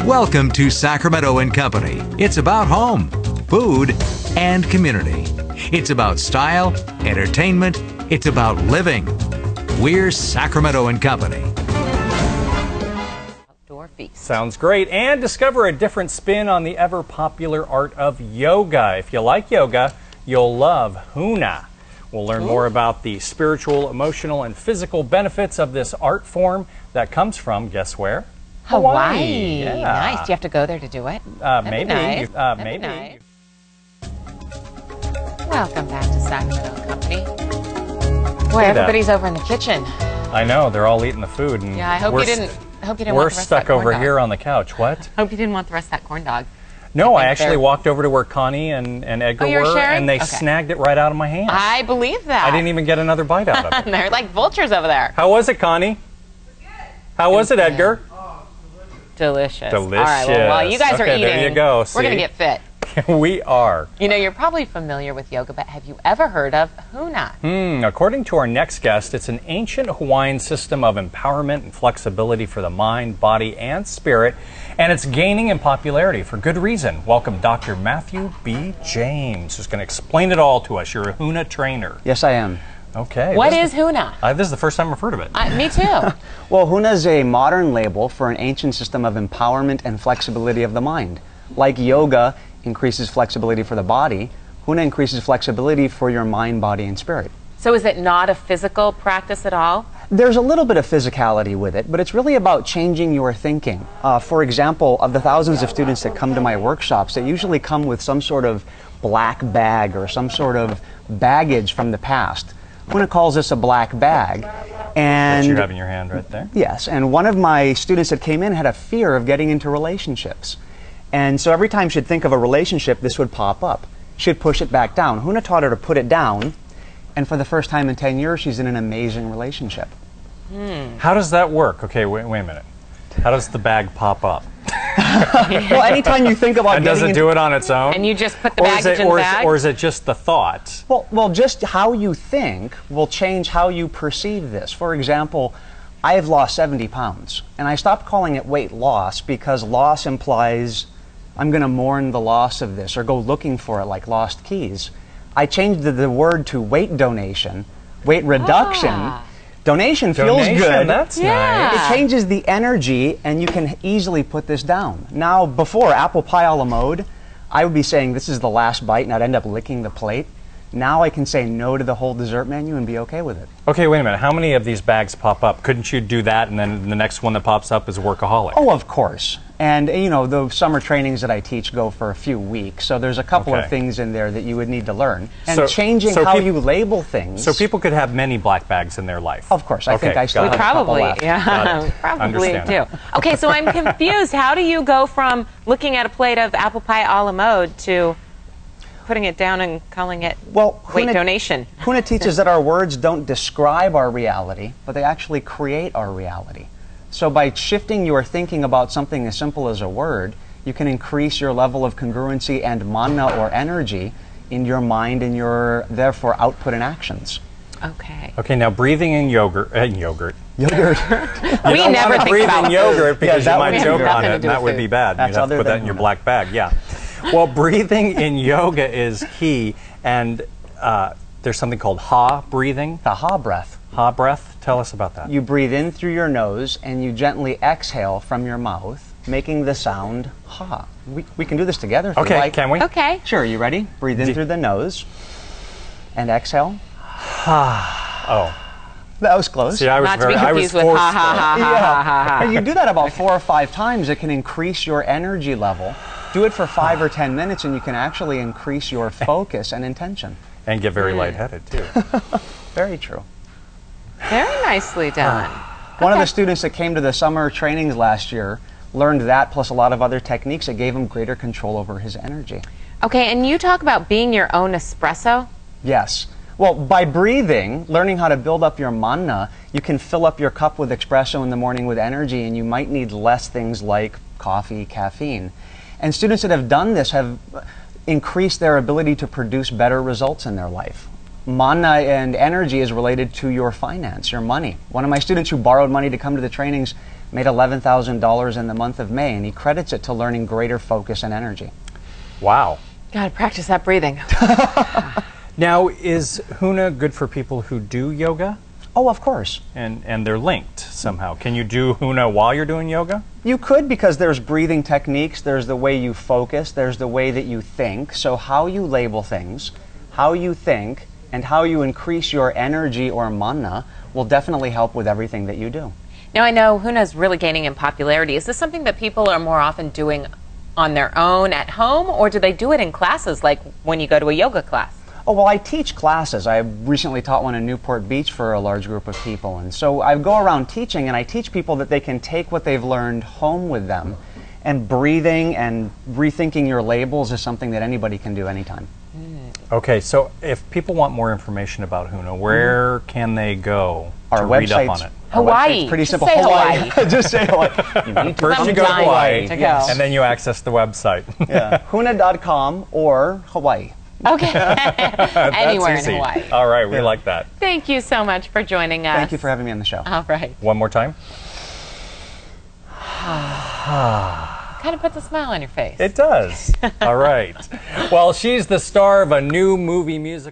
Welcome to Sacramento and Company. It's about home, food, and community. It's about style, entertainment. It's about living. We're Sacramento and Company. Outdoor feast. Sounds great. And discover a different spin on the ever-popular art of yoga. If you like yoga, you'll love Huna. We'll learn more about the spiritual, emotional, and physical benefits of this art form that comes from, guess where? Hawaii. Yeah. Nice. Do you have to go there to do it? Maybe. Nice. Maybe. Nice. Welcome back to Sacramento and Company. Boy, everybody's over in the kitchen. I know. They're all eating the food. And yeah, I hope you didn't. Want the we're rest stuck of that over corn here dog. on the couch. What? Hope you didn't want the rest of that corn dog. No, I actually walked over to where Connie and Edgar were, sharing? and they snagged it right out of my hand. I believe that. I didn't even get another bite out of it. They're like vultures over there. How was it, Connie? How was it, Edgar? Delicious. Delicious. All right, well, while you guys are eating, there you go. we're going to get fit. We are. You know, you're probably familiar with yoga, but have you ever heard of Huna? According to our next guest, it's an ancient Hawaiian system of empowerment and flexibility for the mind, body, and spirit, and it's gaining in popularity for good reason. Welcome Dr. Matthew B. James, who's going to explain it all to us. You're a Huna trainer. Yes, I am. Okay. What is Huna? This is the first time I've heard of it. Me too. Well, Huna is a modern label for an ancient system of empowerment and flexibility of the mind. Like yoga increases flexibility for the body, Huna increases flexibility for your mind, body, and spirit. So is it not a physical practice at all? There's a little bit of physicality with it, but it's really about changing your thinking. For example, of the thousands of students that come to my workshops, they usually come with some sort of black bag or some sort of baggage from the past. Huna calls this a black bag. And that you have in your hand right there? Yes, and one of my students that came in had a fear of getting into relationships. And so every time she'd think of a relationship, this would pop up. She'd push it back down. Huna taught her to put it down, and for the first time in 10 years, she's in an amazing relationship. How does that work? Okay, wait a minute. How does the bag pop up? Well, anytime you think about and does it do it on its own? And you just put the baggage in the bag? Or is it just the thought? Well, just how you think will change how you perceive this. For example, I have lost 70 pounds, and I stopped calling it weight loss because loss implies I'm going to mourn the loss of this or go looking for it like lost keys. I changed the word to weight donation, weight reduction. Donation feels good. That's nice. It changes the energy, and you can easily put this down. Now, before apple pie a la mode, I would be saying this is the last bite, and I'd end up licking the plate. Now I can say no to the whole dessert menu and be okay with it. Okay, wait a minute. How many of these bags pop up? Couldn't you do that, and then the next one that pops up is workaholic? Oh, of course. And, you know, the summer trainings that I teach go for a few weeks, so there's a couple of things in there that you would need to learn. And changing how you label things. So people could have many black bags in their life? Of course. I think I still have a couple left. Yeah, probably do. Okay, so I'm confused. How do you go from looking at a plate of apple pie a la mode to putting it down and calling it weight donation? Huna teaches that our words don't describe our reality, but they actually create our reality. So by shifting your thinking about something as simple as a word, you can increase your level of congruency and mana or energy in your mind and your, therefore, output and actions. Okay. Okay, now breathing in yogurt. Yogurt. We never think breathe about in yogurt because you might choke on it, to and that would be bad. You'd have to put that in your black bag, yeah. Well, breathing in yoga is key, and there's something called Ha breathing. The Ha breath. Ha breath? Tell us about that. You breathe in through your nose, and you gently exhale from your mouth, making the sound Ha. We can do this together if you like. Can we? Okay. Sure, you ready? Breathe in through the nose, and exhale. Ha. Oh. That was close. See, I was Not to be confused with ha ha ha ha ha ha. And you do that about 4 or 5 times, it can increase your energy level. Do it for 5 or 10 minutes, and you can actually increase your focus and intention. And get very lightheaded, too. Very true. Very nicely done. One of the students that came to the summer trainings last year learned that, plus a lot of other techniques that gave him greater control over his energy. Okay, and you talk about being your own espresso? Yes. Well, by breathing, learning how to build up your mana, you can fill up your cup with espresso in the morning with energy, and you might need less things like coffee, caffeine. And students that have done this have increased their ability to produce better results in their life. Mana and energy is related to your finance, your money. One of my students who borrowed money to come to the trainings made $11,000 in the month of May, and he credits it to learning greater focus and energy. Wow. Gotta practice that breathing. Now, is Huna good for people who do yoga? Oh, of course. And they're linked somehow. Can you do Huna while you're doing yoga? You could, because there's breathing techniques, there's the way you focus, there's the way that you think. So how you label things, how you think, and how you increase your energy or mana will definitely help with everything that you do. Now, I know Huna is really gaining in popularity. Is this something that people are more often doing on their own at home, or do they do it in classes, like when you go to a yoga class? Oh, well, I teach classes. I recently taught one in Newport Beach for a large group of people. And so I go around teaching, and I teach people that they can take what they've learned home with them. And breathing and rethinking your labels is something that anybody can do anytime. Okay, so if people want more information about Huna, where can they go to read up on it? Hawaii. Pretty simple. Just say Hawaii. Just say Hawaii. You need to First you go to Hawaii, Yes. and then you access the website. Yeah. Huna.com or Hawaii. Okay. Anywhere in Hawaii. All right, we like that. Thank you so much for joining us. Thank you for having me on the show. All right. One more time. Kind of puts a smile on your face. It does. All right. Well, she's the star of a new movie musical.